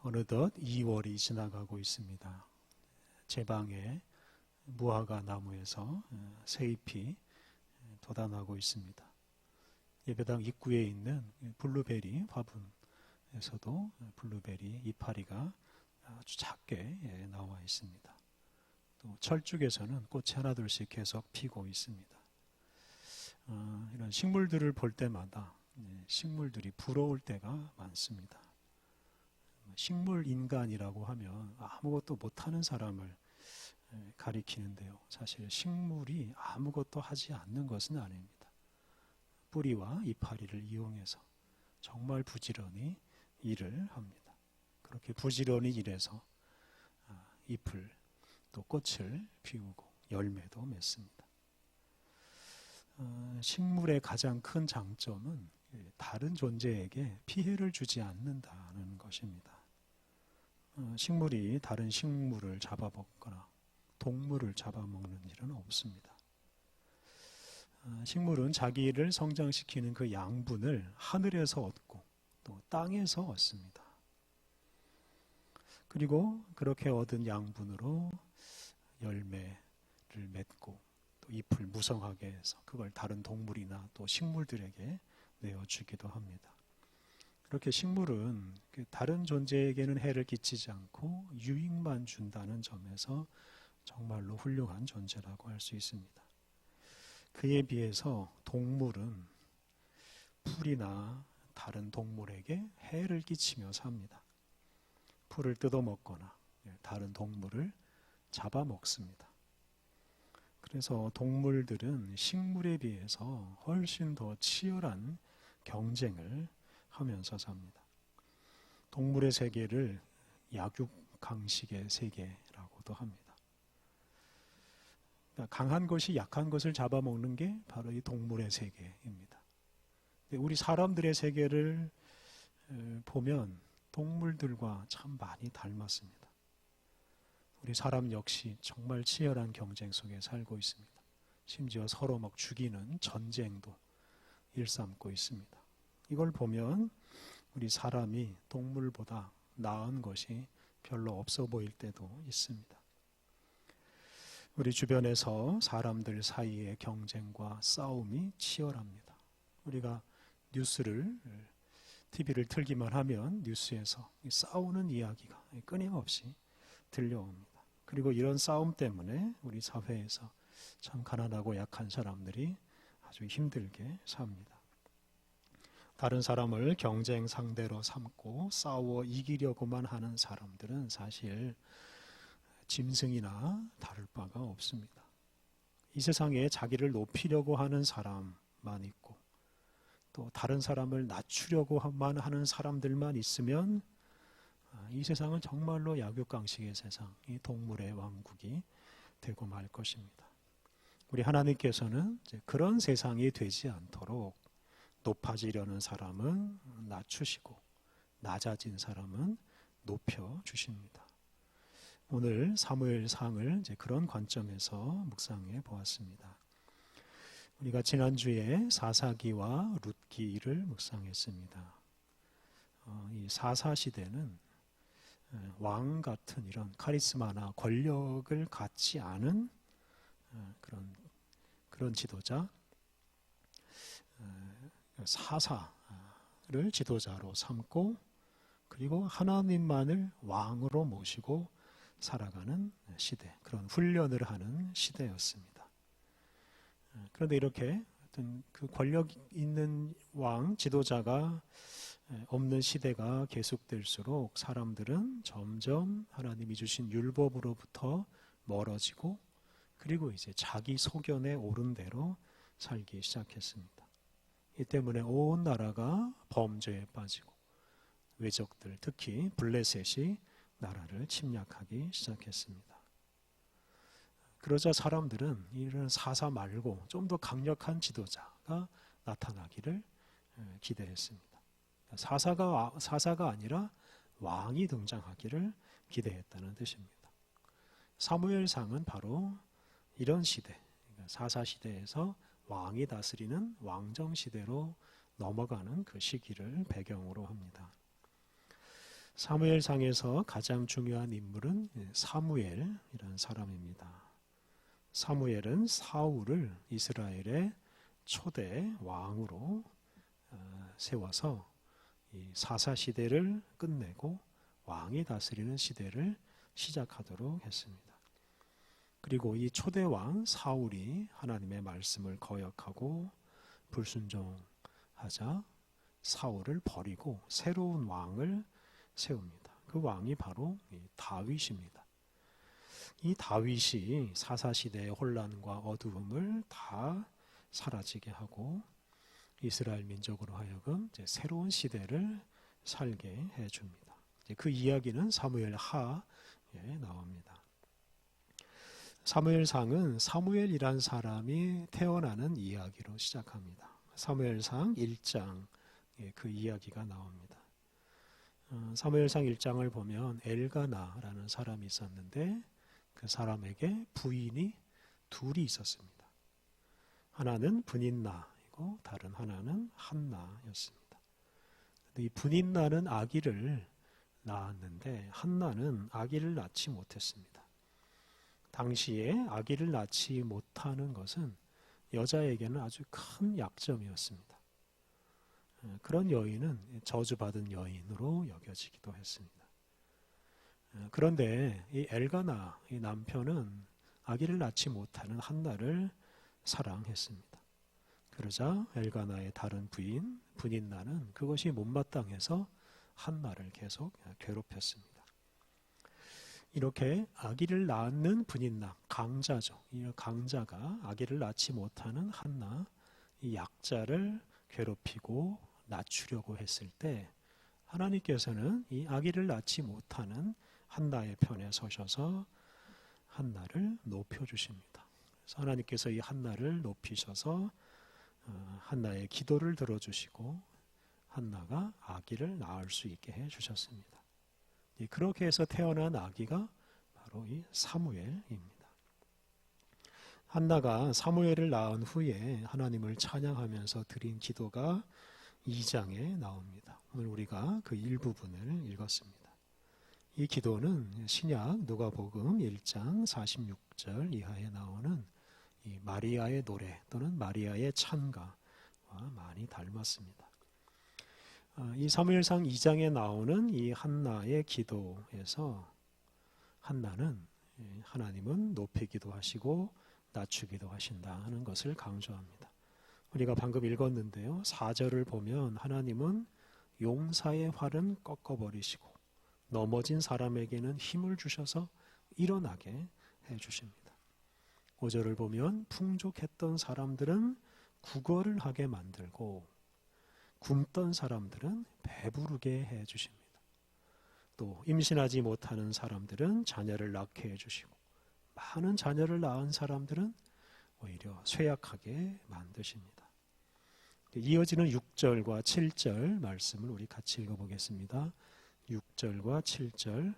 어느덧 2월이 지나가고 있습니다. 제 방에 무화과 나무에서 새잎이 돋아나고 있습니다. 예배당 입구에 있는 블루베리 화분에서도 블루베리 이파리가 아주 작게 나와 있습니다. 또 철쭉에서는 꽃이 하나둘씩 계속 피고 있습니다. 이런 식물들을 볼 때마다 식물들이 부러울 때가 많습니다. 식물 인간이라고 하면 아무것도 못하는 사람을 가리키는데요. 사실 식물이 아무것도 하지 않는 것은 아닙니다. 뿌리와 이파리를 이용해서 정말 부지런히 일을 합니다. 그렇게 부지런히 일해서 잎을 또 꽃을 피우고 열매도 맺습니다. 식물의 가장 큰 장점은 다른 존재에게 피해를 주지 않는다는 것입니다. 식물이 다른 식물을 잡아먹거나 동물을 잡아먹는 일은 없습니다. 식물은 자기를 성장시키는 그 양분을 하늘에서 얻고 또 땅에서 얻습니다. 그리고 그렇게 얻은 양분으로 열매를 맺고 또 잎을 무성하게 해서 그걸 다른 동물이나 또 식물들에게 내어주기도 합니다. 그렇게 식물은 다른 존재에게는 해를 끼치지 않고 유익만 준다는 점에서 정말로 훌륭한 존재라고 할 수 있습니다. 그에 비해서 동물은 풀이나 다른 동물에게 해를 끼치며 삽니다. 풀을 뜯어먹거나 다른 동물을 잡아먹습니다. 그래서 동물들은 식물에 비해서 훨씬 더 치열한 경쟁을 하면서 삽니다. 동물의 세계를 약육강식의 세계라고도 합니다. 그러니까 강한 것이 약한 것을 잡아먹는 게 바로 이 동물의 세계입니다. 우리 사람들의 세계를 보면 동물들과 참 많이 닮았습니다. 우리 사람 역시 정말 치열한 경쟁 속에 살고 있습니다. 심지어 서로 막 죽이는 전쟁도 일삼고 있습니다. 이걸 보면 우리 사람이 동물보다 나은 것이 별로 없어 보일 때도 있습니다. 우리 주변에서 사람들 사이의 경쟁과 싸움이 치열합니다. 우리가 TV를 틀기만 하면 뉴스에서 싸우는 이야기가 끊임없이 들려옵니다. 그리고 이런 싸움 때문에 우리 사회에서 참 가난하고 약한 사람들이 아주 힘들게 삽니다. 다른 사람을 경쟁 상대로 삼고 싸워 이기려고만 하는 사람들은 사실 짐승이나 다를 바가 없습니다. 이 세상에 자기를 높이려고 하는 사람만 있고 또 다른 사람을 낮추려고만 하는 사람들만 있으면 이 세상은 정말로 약육강식의 세상, 이 동물의 왕국이 되고 말 것입니다. 우리 하나님께서는 이제 그런 세상이 되지 않도록 높아지려는 사람은 낮추시고 낮아진 사람은 높여주십니다. 오늘 사무엘상을 이제 그런 관점에서 묵상해 보았습니다. 우리가 지난주에 사사기와 룻기를 묵상했습니다. 이 사사시대는 왕 같은 이런 카리스마나 권력을 갖지 않은 그런 지도자, 사사를 지도자로 삼고 그리고 하나님만을 왕으로 모시고 살아가는 시대, 그런 훈련을 하는 시대였습니다. 그런데 이렇게 어떤 그 권력 있는 왕, 지도자가 없는 시대가 계속될수록 사람들은 점점 하나님이 주신 율법으로부터 멀어지고 그리고 이제 자기 소견에 옳은 대로 살기 시작했습니다. 이 때문에 온 나라가 범죄에 빠지고 외적들, 특히 블레셋이 나라를 침략하기 시작했습니다. 그러자 사람들은 이런 사사 말고 좀 더 강력한 지도자가 나타나기를 기대했습니다. 사사가 아니라 왕이 등장하기를 기대했다는 뜻입니다. 사무엘상은 바로 이런 시대, 사사 시대에서 왕이 다스리는 왕정 시대로 넘어가는 그 시기를 배경으로 합니다. 사무엘상에서 가장 중요한 인물은 사무엘이라는 사람입니다. 사무엘은 사울을 이스라엘의 초대 왕으로 세워서 이 사사 시대를 끝내고 왕이 다스리는 시대를 시작하도록 했습니다. 그리고 이 초대 왕 사울이 하나님의 말씀을 거역하고 불순종하자 사울을 버리고 새로운 왕을 세웁니다. 그 왕이 바로 다윗입니다. 이 다윗이 사사시대의 혼란과 어두움을 다 사라지게 하고 이스라엘 민족으로 하여금 이제 새로운 시대를 살게 해줍니다. 그 이야기는 사무엘 하에 나옵니다. 사무엘상은 사무엘이란 사람이 태어나는 이야기로 시작합니다. 사무엘상 1장 그 이야기가 나옵니다. 사무엘상 1장을 보면 엘가나라는 사람이 있었는데 그 사람에게 부인이 둘이 있었습니다. 하나는 브닌나이고 다른 하나는 한나였습니다. 이 브닌나는 아기를 낳았는데 한나는 아기를 낳지 못했습니다. 당시에 아기를 낳지 못하는 것은 여자에게는 아주 큰 약점이었습니다. 그런 여인은 저주받은 여인으로 여겨지기도 했습니다. 그런데 이 엘가나, 이 남편은 아기를 낳지 못하는 한나를 사랑했습니다. 그러자 엘가나의 다른 부인 브닌나는 그것이 못마땅해서 한나를 계속 괴롭혔습니다. 이렇게 아기를 낳는 브닌나, 강자죠. 이 강자가 아기를 낳지 못하는 한나, 이 약자를 괴롭히고 낮추려고 했을 때 하나님께서는 이 아기를 낳지 못하는 한나의 편에 서셔서 한나를 높여주십니다. 그래서 하나님께서 이 한나를 높이셔서 한나의 기도를 들어주시고 한나가 아기를 낳을 수 있게 해주셨습니다. 그렇게 해서 태어난 아기가 바로 이 사무엘입니다. 한나가 사무엘을 낳은 후에 하나님을 찬양하면서 드린 기도가 2장에 나옵니다. 오늘 우리가 그 일부분을 읽었습니다. 이 기도는 신약 누가복음 1장 46절 이하에 나오는 이 마리아의 노래 또는 마리아의 찬가와 많이 닮았습니다. 이 사무엘상 2장에 나오는 이 한나의 기도에서 한나는 하나님은 높이기도 하시고 낮추기도 하신다는 것을 강조합니다. 우리가 방금 읽었는데요. 4절을 보면 하나님은 용사의 활은 꺾어버리시고 넘어진 사람에게는 힘을 주셔서 일어나게 해주십니다. 5절을 보면 풍족했던 사람들은 구걸을 하게 만들고 굶던 사람들은 배부르게 해주십니다. 또 임신하지 못하는 사람들은 자녀를 낳게 해주시고 많은 자녀를 낳은 사람들은 오히려 쇠약하게 만드십니다. 이어지는 6절과 7절 말씀을 우리 같이 읽어보겠습니다. 6절과 7절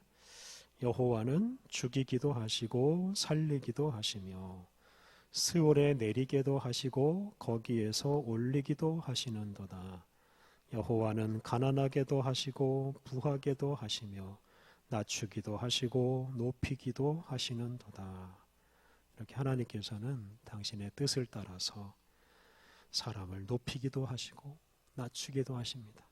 여호와는 죽이기도 하시고 살리기도 하시며 스올에 내리게도 하시고 거기에서 올리기도 하시는도다. 여호와는 가난하게도 하시고 부하게도 하시며 낮추기도 하시고 높이기도 하시는도다. 이렇게 하나님께서는 당신의 뜻을 따라서 사람을 높이기도 하시고 낮추기도 하십니다.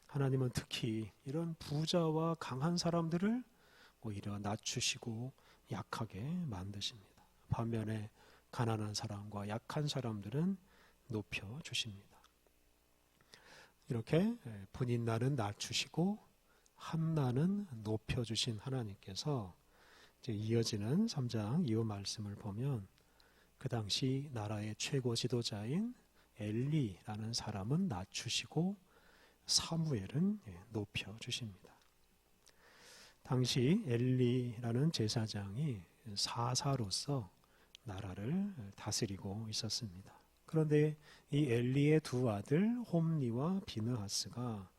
하나님은 특히 이런 부자와 강한 사람들을 오히려 낮추시고 약하게 만드십니다. 반면에 가난한 사람과 약한 사람들은 높여주십니다. 이렇게 분인나는 낮추시고 한나는 높여주신 하나님께서 이제 이어지는 3장 이후 말씀을 보면 그 당시 나라의 최고 지도자인 엘리라는 사람은 낮추시고 사무엘은 높여주십니다. 당시 엘리라는 제사장이 사사로서 나라를 다스리고 있었습니다. 그런데 이 엘리의 두 아들 홈니와 비느하스가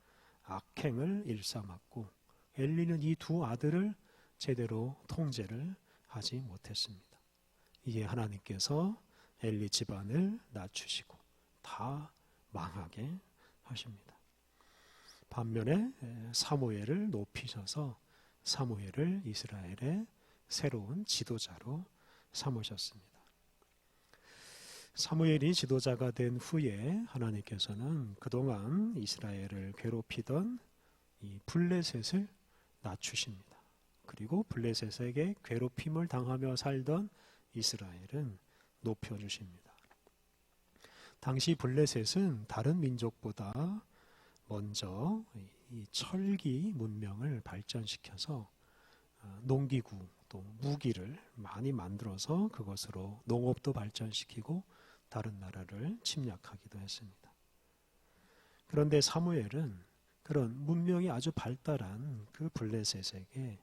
악행을 일삼았고 엘리는 이 두 아들을 제대로 통제를 하지 못했습니다. 이에 하나님께서 엘리 집안을 낮추시고 다 망하게 하십니다. 반면에 사무엘을 높이셔서 사무엘을 이스라엘의 새로운 지도자로 삼으셨습니다. 사무엘이 지도자가 된 후에 하나님께서는 그동안 이스라엘을 괴롭히던 이 블레셋을 낮추십니다. 그리고 블레셋에게 괴롭힘을 당하며 살던 이스라엘은 높여주십니다. 당시 블레셋은 다른 민족보다 먼저 이 철기 문명을 발전시켜서 농기구 또 무기를 많이 만들어서 그것으로 농업도 발전시키고 다른 나라를 침략하기도 했습니다. 그런데 사무엘은 그런 문명이 아주 발달한 그 블레셋에게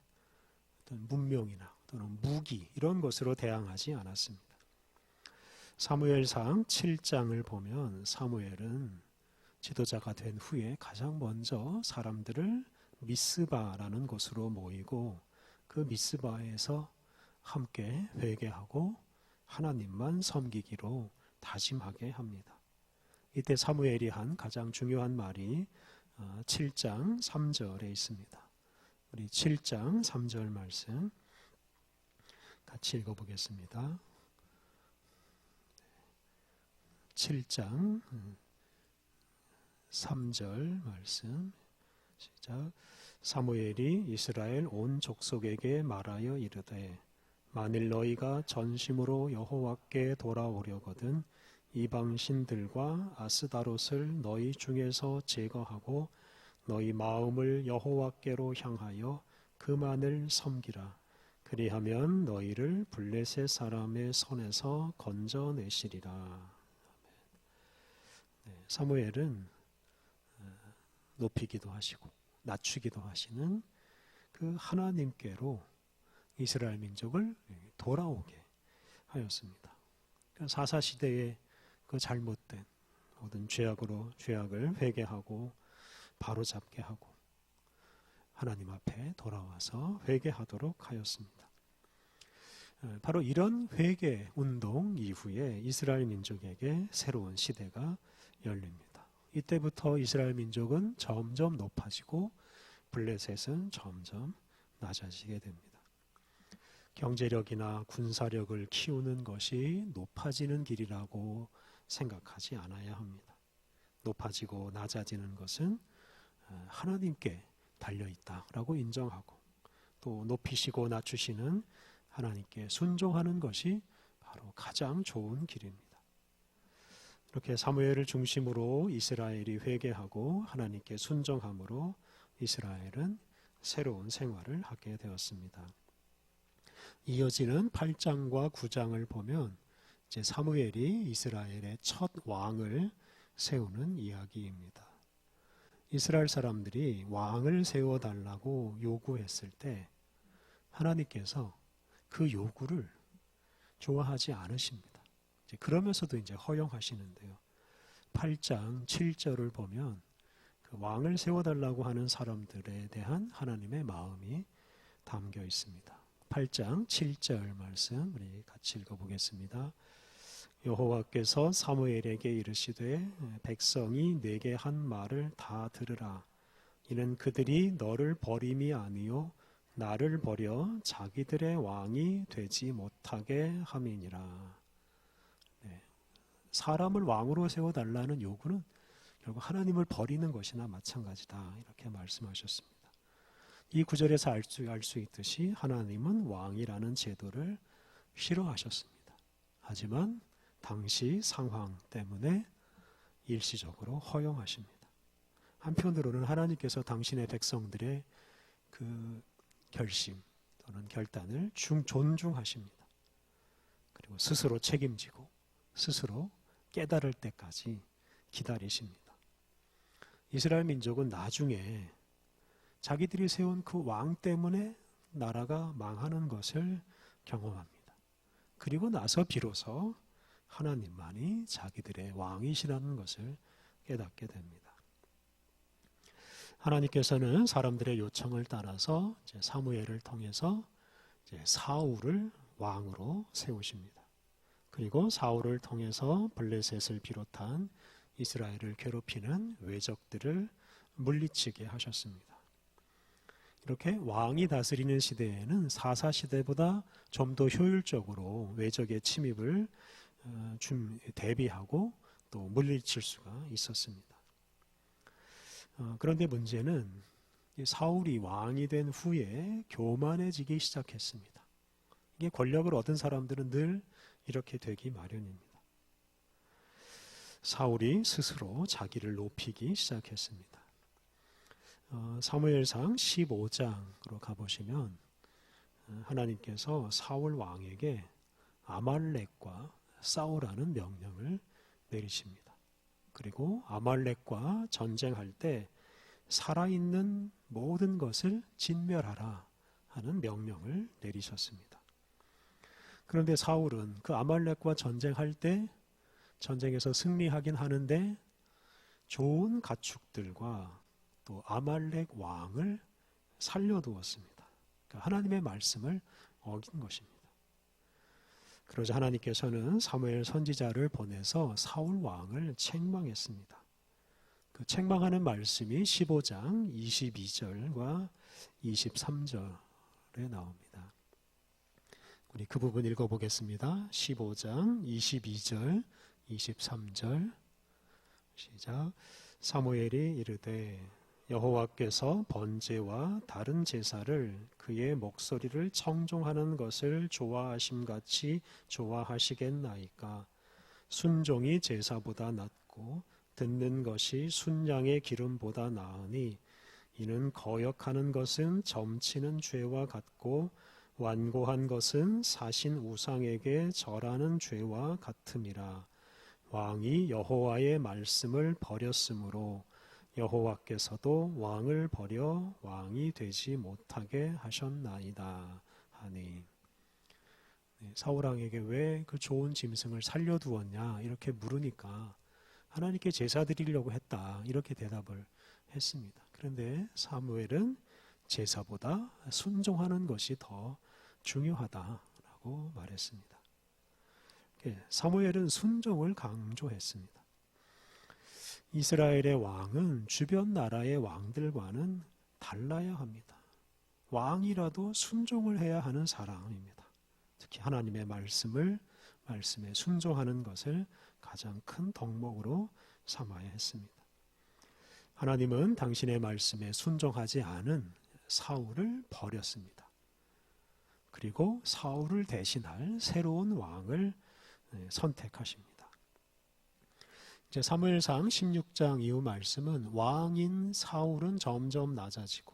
어떤 문명이나 또는 무기 이런 것으로 대항하지 않았습니다. 사무엘상 7장을 보면 사무엘은 지도자가 된 후에 가장 먼저 사람들을 미스바라는 곳으로 모이고 그 미스바에서 함께 회개하고 하나님만 섬기기로 다짐하게 합니다. 이때 사무엘이 한 가장 중요한 말이 7장 3절에 있습니다. 우리 7장 3절 말씀 같이 읽어보겠습니다. 7장 3절 말씀 시작. 사무엘이 이스라엘 온 족속에게 말하여 이르되 만일 너희가 전심으로 여호와께 돌아오려거든 이방 신들과 아스다롯을 너희 중에서 제거하고 너희 마음을 여호와께로 향하여 그만을 섬기라. 그리하면 너희를 블레셋 사람의 손에서 건져내시리라. 네, 사무엘은 높이기도 하시고 낮추기도 하시는 그 하나님께로 이스라엘 민족을 돌아오게 하였습니다. 사사시대의 그 잘못된 모든 죄악으로 죄악을 회개하고 바로잡게 하고 하나님 앞에 돌아와서 회개하도록 하였습니다. 바로 이런 회개 운동 이후에 이스라엘 민족에게 새로운 시대가 열립니다. 이때부터 이스라엘 민족은 점점 높아지고 블레셋은 점점 낮아지게 됩니다. 경제력이나 군사력을 키우는 것이 높아지는 길이라고 생각하지 않아야 합니다. 높아지고 낮아지는 것은 하나님께 달려있다라고 인정하고 또 높이시고 낮추시는 하나님께 순종하는 것이 바로 가장 좋은 길입니다. 이렇게 사무엘을 중심으로 이스라엘이 회개하고 하나님께 순종함으로 이스라엘은 새로운 생활을 하게 되었습니다. 이어지는 8장과 9장을 보면 이제 사무엘이 이스라엘의 첫 왕을 세우는 이야기입니다. 이스라엘 사람들이 왕을 세워달라고 요구했을 때 하나님께서 그 요구를 좋아하지 않으십니다. 그러면서도 이제 허용하시는데요. 8장 7절을 보면 그 왕을 세워달라고 하는 사람들에 대한 하나님의 마음이 담겨 있습니다. 8장 7절 말씀 우리 같이 읽어보겠습니다. 여호와께서 사무엘에게 이르시되 백성이 내게 한 말을 다 들으라. 이는 그들이 너를 버림이 아니요 나를 버려 자기들의 왕이 되지 못하게 함이니라. 네. 사람을 왕으로 세워달라는 요구는 결국 하나님을 버리는 것이나 마찬가지다 이렇게 말씀하셨습니다. 이 구절에서 알 수 있듯이 하나님은 왕이라는 제도를 싫어하셨습니다. 하지만 당시 상황 때문에 일시적으로 허용하십니다. 한편으로는 하나님께서 당신의 백성들의 그 결심 또는 결단을 존중하십니다. 그리고 스스로 책임지고 스스로 깨달을 때까지 기다리십니다. 이스라엘 민족은 나중에 자기들이 세운 그 왕 때문에 나라가 망하는 것을 경험합니다. 그리고 나서 비로소 하나님만이 자기들의 왕이시라는 것을 깨닫게 됩니다. 하나님께서는 사람들의 요청을 따라서 이제 사무엘을 통해서 이제 사울을 왕으로 세우십니다. 그리고 사울을 통해서 블레셋을 비롯한 이스라엘을 괴롭히는 외적들을 물리치게 하셨습니다. 이렇게 왕이 다스리는 시대에는 사사시대보다 좀 더 효율적으로 외적의 침입을 대비하고 또 물리칠 수가 있었습니다. 그런데 문제는 사울이 왕이 된 후에 교만해지기 시작했습니다. 이게 권력을 얻은 사람들은 늘 이렇게 되기 마련입니다. 사울이 스스로 자기를 높이기 시작했습니다. 사무엘상 15장으로 가보시면 하나님께서 사울 왕에게 아말렉과 싸우라는 명령을 내리십니다. 그리고 아말렉과 전쟁할 때 살아있는 모든 것을 진멸하라 하는 명령을 내리셨습니다. 그런데 사울은 그 아말렉과 전쟁할 때 전쟁에서 승리하긴 하는데 좋은 가축들과 또 아말렉 왕을 살려두었습니다. 그러니까 하나님의 말씀을 어긴 것입니다. 그러자 하나님께서는 사무엘 선지자를 보내서 사울 왕을 책망했습니다. 그 책망하는 말씀이 15장 22절과 23절에 나옵니다. 우리 그 부분 읽어보겠습니다. 15장 22절 23절 시작. 사무엘이 이르되 여호와께서 번제와 다른 제사를 그의 목소리를 청종하는 것을 좋아하심같이 좋아하시겠나이까. 순종이 제사보다 낫고 듣는 것이 순양의 기름보다 나으니 이는 거역하는 것은 점치는 죄와 같고 완고한 것은 사신 우상에게 절하는 죄와 같음이라. 왕이 여호와의 말씀을 버렸으므로 여호와께서도 왕을 버려 왕이 되지 못하게 하셨나이다 하니. 사울 왕에게 왜 그 좋은 짐승을 살려두었냐 이렇게 물으니까 하나님께 제사 드리려고 했다 이렇게 대답을 했습니다. 그런데 사무엘은 제사보다 순종하는 것이 더 중요하다라고 말했습니다. 사무엘은 순종을 강조했습니다. 이스라엘의 왕은 주변 나라의 왕들과는 달라야 합니다. 왕이라도 순종을 해야 하는 사람입니다. 특히 하나님의 말씀에 순종하는 것을 가장 큰 덕목으로 삼아야 했습니다. 하나님은 당신의 말씀에 순종하지 않은 사울을 버렸습니다. 그리고 사울을 대신할 새로운 왕을 선택하십니다. 이제 사무엘상 16장 이후 말씀은 왕인 사울은 점점 낮아지고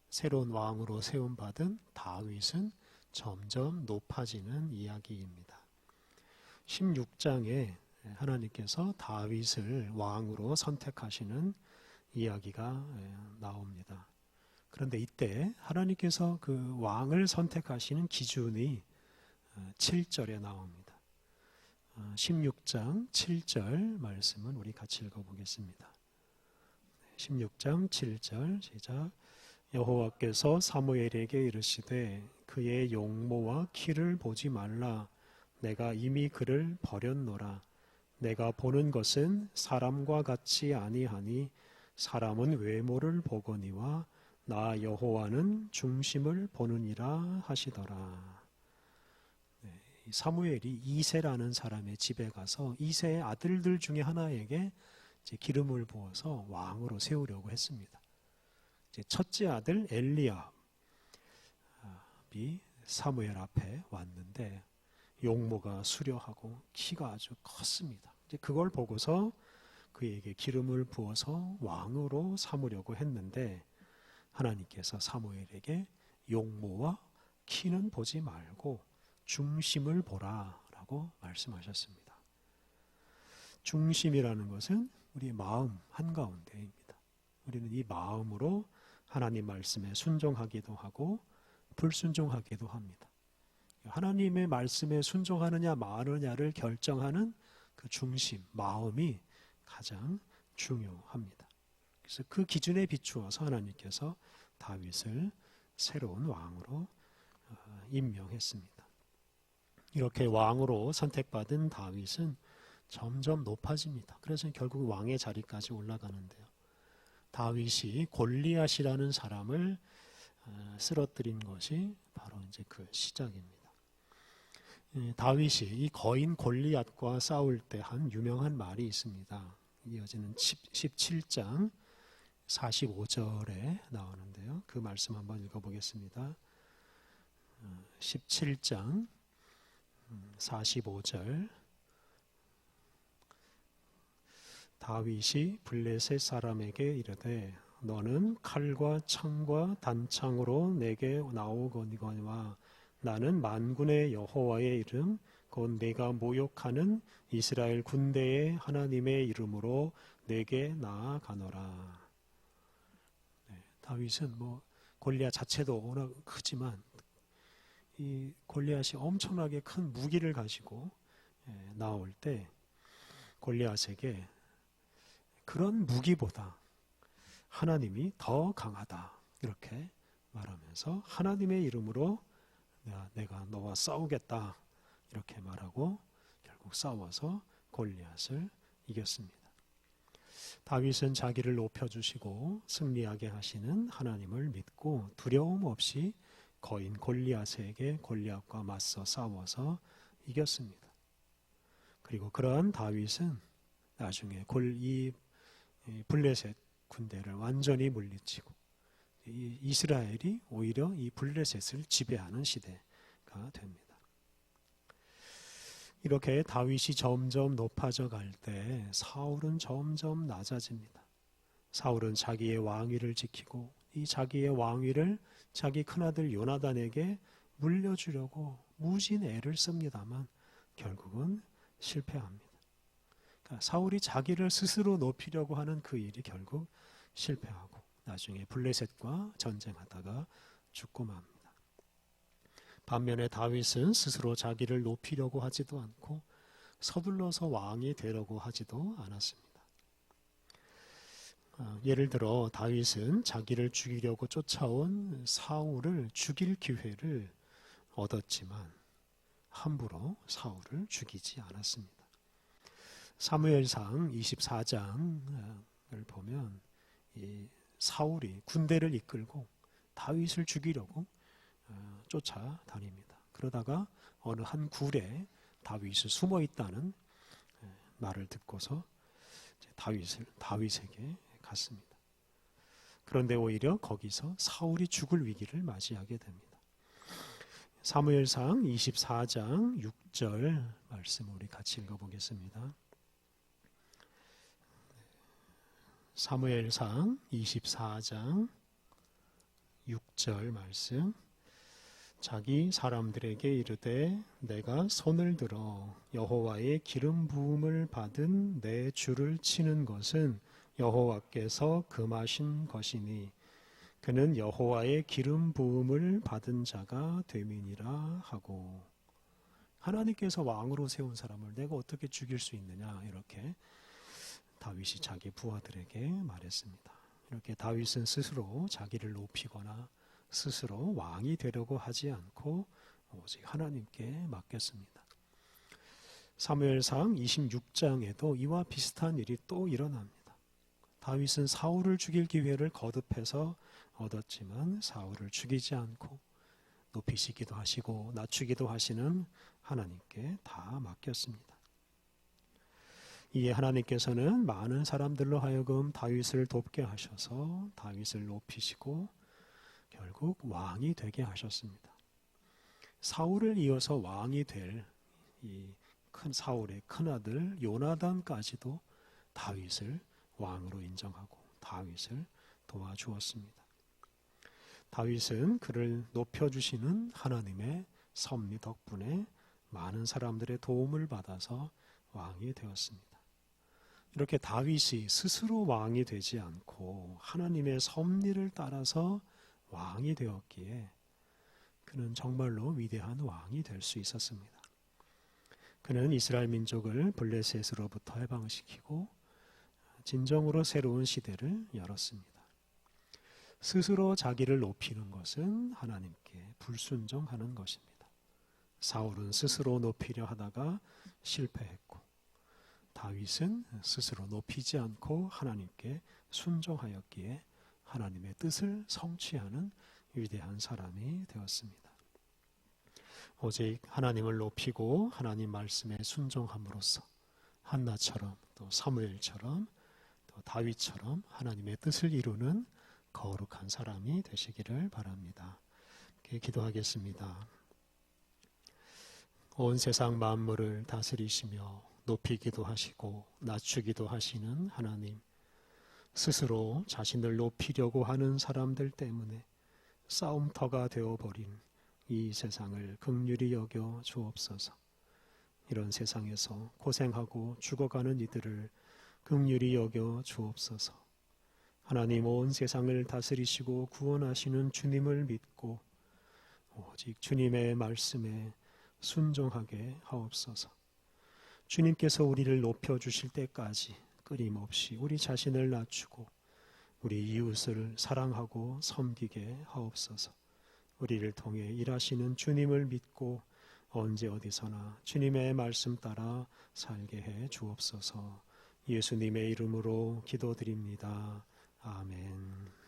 새로운 왕으로 세움받은 다윗은 점점 높아지는 이야기입니다. 16장에 하나님께서 다윗을 왕으로 선택하시는 이야기가 나옵니다. 그런데 이때 하나님께서 그 왕을 선택하시는 기준이 7절에 나옵니다. 16장 7절 말씀은 우리 같이 읽어보겠습니다. 16장 7절 시작. 여호와께서 사무엘에게 이르시되 그의 용모와 키를 보지 말라. 내가 이미 그를 버렸노라. 내가 보는 것은 사람과 같이 아니하니 사람은 외모를 보거니와 나 여호와는 중심을 보느니라 하시더라. 사무엘이 이새라는 사람의 집에 가서 이새의 아들들 중에 하나에게 이제 기름을 부어서 왕으로 세우려고 했습니다. 이제 첫째 아들 엘리압이 사무엘 앞에 왔는데 용모가 수려하고 키가 아주 컸습니다. 이제 그걸 보고서 그에게 기름을 부어서 왕으로 삼으려고 했는데 하나님께서 사무엘에게 용모와 키는 보지 말고 중심을 보라라고 말씀하셨습니다. 중심이라는 것은 우리의 마음 한가운데입니다. 우리는 이 마음으로 하나님 말씀에 순종하기도 하고 불순종하기도 합니다. 하나님의 말씀에 순종하느냐 마느냐를 결정하는 그 중심, 마음이 가장 중요합니다. 그래서 그 기준에 비추어서 하나님께서 다윗을 새로운 왕으로 임명했습니다. 이렇게 왕으로 선택받은 다윗은 점점 높아집니다. 그래서 결국 왕의 자리까지 올라가는데요. 다윗이 골리앗이라는 사람을 쓰러뜨린 것이 바로 이제 그 시작입니다. 다윗이 이 거인 골리앗과 싸울 때 한 유명한 말이 있습니다. 이어지는 17장 45절에 나오는데요. 그 말씀 한번 읽어보겠습니다. 17장 45절. 다윗이 블레셋 사람에게 이르되 너는 칼과 창과 단창으로 내게 나오거니와 나는 만군의 여호와의 이름 곧 내가 모욕하는 이스라엘 군대의 하나님의 이름으로 내게 나아가노라. 다윗은 골리앗 자체도 워낙 크지만 이 골리앗이 엄청나게 큰 무기를 가지고 나올 때 골리앗에게 그런 무기보다 하나님이 더 강하다 이렇게 말하면서 하나님의 이름으로 내가 너와 싸우겠다 이렇게 말하고 결국 싸워서 골리앗을 이겼습니다. 다윗은 자기를 높여주시고 승리하게 하시는 하나님을 믿고 두려움 없이 거인 골리앗에게 골리앗과 맞서 싸워서 이겼습니다. 그리고 그러한 다윗은 나중에 이 블레셋 군대를 완전히 물리치고 이스라엘이 오히려 이 블레셋을 지배하는 시대가 됩니다. 이렇게 다윗이 점점 높아져 갈 때 사울은 점점 낮아집니다. 사울은 자기의 왕위를 지키고 이 자기의 왕위를 자기 큰아들 요나단에게 물려주려고 무진 애를 씁니다만 결국은 실패합니다. 그러니까 사울이 자기를 스스로 높이려고 하는 그 일이 결국 실패하고 나중에 블레셋과 전쟁하다가 죽고 맙니다. 반면에 다윗은 스스로 자기를 높이려고 하지도 않고 서둘러서 왕이 되려고 하지도 않았습니다. 예를 들어 다윗은 자기를 죽이려고 쫓아온 사울을 죽일 기회를 얻었지만 함부로 사울을 죽이지 않았습니다. 사무엘상 24장을 보면 이 사울이 군대를 이끌고 다윗을 죽이려고 쫓아다닙니다. 그러다가 어느 한 굴에 다윗이 숨어 있다는 말을 듣고서 다윗에게 갔습니다. 그런데 오히려 거기서 사울이 죽을 위기를 맞이하게 됩니다. 사무엘상 24장 6절 말씀 우리 같이 읽어보겠습니다. 사무엘상 24장 6절 말씀. 자기 사람들에게 이르되 내가 손을 들어 여호와의 기름 부음을 받은 내 주를 치는 것은 여호와께서 금하신 것이니 그는 여호와의 기름 부음을 받은 자가 됨이니라 하고, 하나님께서 왕으로 세운 사람을 내가 어떻게 죽일 수 있느냐 이렇게 다윗이 자기 부하들에게 말했습니다. 이렇게 다윗은 스스로 자기를 높이거나 스스로 왕이 되려고 하지 않고 오직 하나님께 맡겼습니다. 사무엘상 26장에도 이와 비슷한 일이 또 일어납니다. 다윗은 사울을 죽일 기회를 거듭해서 얻었지만 사울을 죽이지 않고 높이시기도 하시고 낮추기도 하시는 하나님께 다 맡겼습니다. 이에 하나님께서는 많은 사람들로 하여금 다윗을 돕게 하셔서 다윗을 높이시고 결국 왕이 되게 하셨습니다. 사울을 이어서 왕이 될 이 큰 사울의 큰아들 요나단까지도 다윗을 왕으로 인정하고 다윗을 도와주었습니다. 다윗은 그를 높여주시는 하나님의 섭리 덕분에 많은 사람들의 도움을 받아서 왕이 되었습니다. 이렇게 다윗이 스스로 왕이 되지 않고 하나님의 섭리를 따라서 왕이 되었기에 그는 정말로 위대한 왕이 될 수 있었습니다. 그는 이스라엘 민족을 블레셋으로부터 해방시키고 진정으로 새로운 시대를 열었습니다. 스스로 자기를 높이는 것은 하나님께 불순종하는 것입니다. 사울은 스스로 높이려 하다가 실패했고 다윗은 스스로 높이지 않고 하나님께 순종하였기에 하나님의 뜻을 성취하는 위대한 사람이 되었습니다. 오직 하나님을 높이고 하나님 말씀에 순종함으로써 한나처럼 또 사무엘처럼 또 다윗처럼 하나님의 뜻을 이루는 거룩한 사람이 되시기를 바랍니다. 기도하겠습니다. 온 세상 만물을 다스리시며 높이기도 하시고 낮추기도 하시는 하나님, 스스로 자신을 높이려고 하는 사람들 때문에 싸움터가 되어버린 이 세상을 긍휼히 여겨 주옵소서. 이런 세상에서 고생하고 죽어가는 이들을 긍휼히 여겨 주옵소서. 하나님, 온 세상을 다스리시고 구원하시는 주님을 믿고 오직 주님의 말씀에 순종하게 하옵소서. 주님께서 우리를 높여주실 때까지 끊임없이 우리 자신을 낮추고 우리 이웃을 사랑하고 섬기게 하옵소서. 우리를 통해 일하시는 주님을 믿고 언제 어디서나 주님의 말씀 따라 살게 해 주옵소서. 예수님의 이름으로 기도드립니다. 아멘.